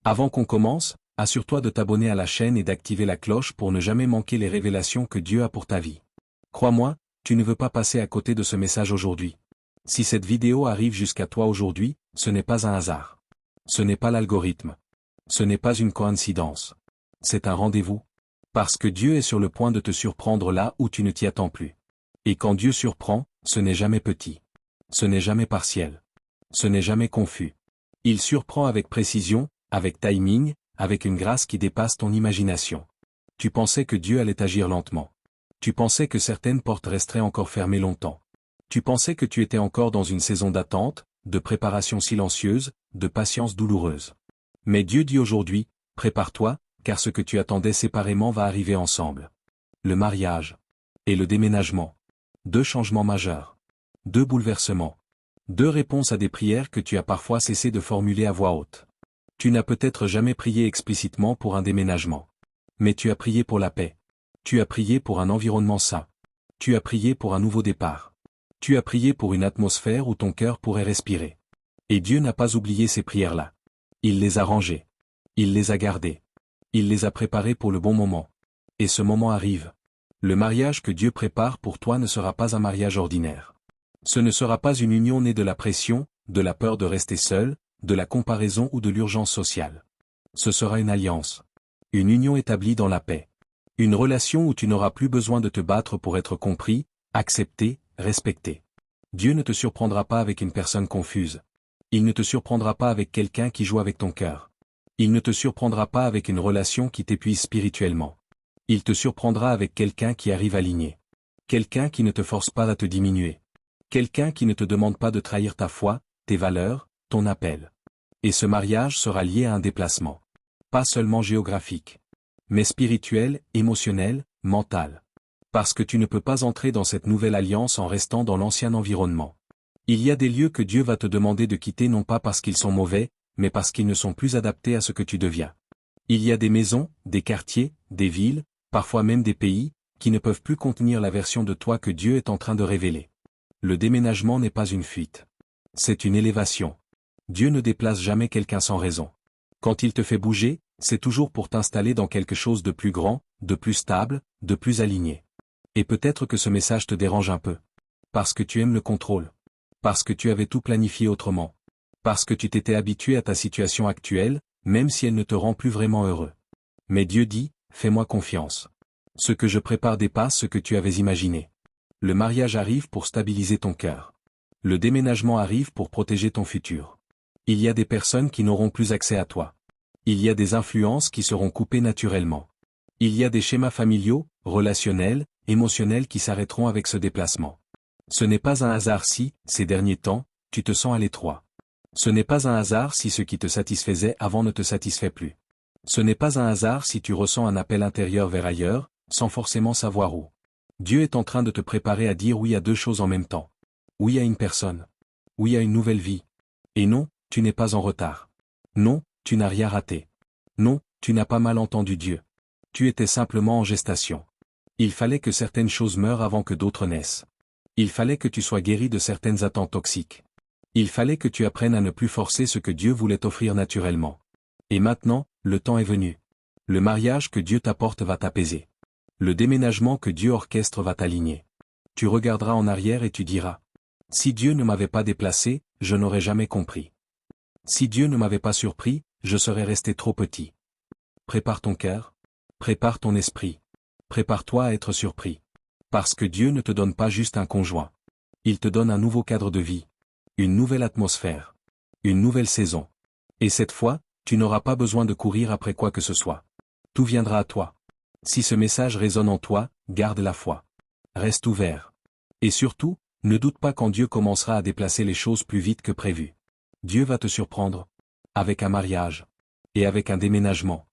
Avant qu'on commence, assure-toi de t'abonner à la chaîne et d'activer la cloche pour ne jamais manquer les révélations que Dieu a pour ta vie. Crois-moi, tu ne veux pas passer à côté de ce message aujourd'hui. Si cette vidéo arrive jusqu'à toi aujourd'hui, ce n'est pas un hasard. Ce n'est pas l'algorithme. Ce n'est pas une coïncidence. C'est un rendez-vous. Parce que Dieu est sur le point de te surprendre là où tu ne t'y attends plus. Et quand Dieu surprend, ce n'est jamais petit. Ce n'est jamais partiel. Ce n'est jamais confus. Il surprend avec précision, avec timing, avec une grâce qui dépasse ton imagination. Tu pensais que Dieu allait agir lentement. Tu pensais que certaines portes resteraient encore fermées longtemps. Tu pensais que tu étais encore dans une saison d'attente, de préparation silencieuse, de patience douloureuse. Mais Dieu dit aujourd'hui, prépare-toi, car ce que tu attendais séparément va arriver ensemble. Le mariage. Et le déménagement. 2 changements majeurs. 2 bouleversements. 2 réponses à des prières que tu as parfois cessé de formuler à voix haute. Tu n'as peut-être jamais prié explicitement pour un déménagement. Mais tu as prié pour la paix. Tu as prié pour un environnement sain. Tu as prié pour un nouveau départ. Tu as prié pour une atmosphère où ton cœur pourrait respirer. Et Dieu n'a pas oublié ces prières-là. Il les a rangées. Il les a gardées. Il les a préparées pour le bon moment. Et ce moment arrive. Le mariage que Dieu prépare pour toi ne sera pas un mariage ordinaire. Ce ne sera pas une union née de la pression, de la peur de rester seul, de la comparaison ou de l'urgence sociale. Ce sera une alliance. Une union établie dans la paix. Une relation où tu n'auras plus besoin de te battre pour être compris, accepté, respecté. Dieu ne te surprendra pas avec une personne confuse. Il ne te surprendra pas avec quelqu'un qui joue avec ton cœur. Il ne te surprendra pas avec une relation qui t'épuise spirituellement. Il te surprendra avec quelqu'un qui arrive aligné. Quelqu'un qui ne te force pas à te diminuer. Quelqu'un qui ne te demande pas de trahir ta foi, tes valeurs, ton appel. Et ce mariage sera lié à un déplacement. Pas seulement géographique. Mais spirituel, émotionnel, mental. Parce que tu ne peux pas entrer dans cette nouvelle alliance en restant dans l'ancien environnement. Il y a des lieux que Dieu va te demander de quitter non pas parce qu'ils sont mauvais, mais parce qu'ils ne sont plus adaptés à ce que tu deviens. Il y a des maisons, des quartiers, des villes, parfois même des pays, qui ne peuvent plus contenir la version de toi que Dieu est en train de révéler. Le déménagement n'est pas une fuite. C'est une élévation. Dieu ne déplace jamais quelqu'un sans raison. Quand il te fait bouger, c'est toujours pour t'installer dans quelque chose de plus grand, de plus stable, de plus aligné. Et peut-être que ce message te dérange un peu. Parce que tu aimes le contrôle. Parce que tu avais tout planifié autrement. Parce que tu t'étais habitué à ta situation actuelle, même si elle ne te rend plus vraiment heureux. Mais Dieu dit, fais-moi confiance. Ce que je prépare dépasse ce que tu avais imaginé. Le mariage arrive pour stabiliser ton cœur. Le déménagement arrive pour protéger ton futur. Il y a des personnes qui n'auront plus accès à toi. Il y a des influences qui seront coupées naturellement. Il y a des schémas familiaux, relationnels, émotionnels qui s'arrêteront avec ce déplacement. Ce n'est pas un hasard si, ces derniers temps, tu te sens à l'étroit. Ce n'est pas un hasard si ce qui te satisfaisait avant ne te satisfait plus. Ce n'est pas un hasard si tu ressens un appel intérieur vers ailleurs, sans forcément savoir où. Dieu est en train de te préparer à dire oui à 2 choses en même temps. Oui à une personne. Oui à une nouvelle vie. Et non, tu n'es pas en retard. Non, tu n'as rien raté. Non, tu n'as pas mal entendu Dieu. Tu étais simplement en gestation. Il fallait que certaines choses meurent avant que d'autres naissent. Il fallait que tu sois guéri de certaines attentes toxiques. Il fallait que tu apprennes à ne plus forcer ce que Dieu voulait t'offrir naturellement. Et maintenant, le temps est venu. Le mariage que Dieu t'apporte va t'apaiser. Le déménagement que Dieu orchestre va t'aligner. Tu regarderas en arrière et tu diras, si Dieu ne m'avait pas déplacé, je n'aurais jamais compris. Si Dieu ne m'avait pas surpris, je serais resté trop petit. Prépare ton cœur. Prépare ton esprit. Prépare-toi à être surpris. Parce que Dieu ne te donne pas juste un conjoint. Il te donne un nouveau cadre de vie. Une nouvelle atmosphère. Une nouvelle saison. Et cette fois, tu n'auras pas besoin de courir après quoi que ce soit. Tout viendra à toi. Si ce message résonne en toi, garde la foi. Reste ouvert. Et surtout, ne doute pas quand Dieu commencera à déplacer les choses plus vite que prévu. Dieu va te surprendre. Avec un mariage. Et avec un déménagement.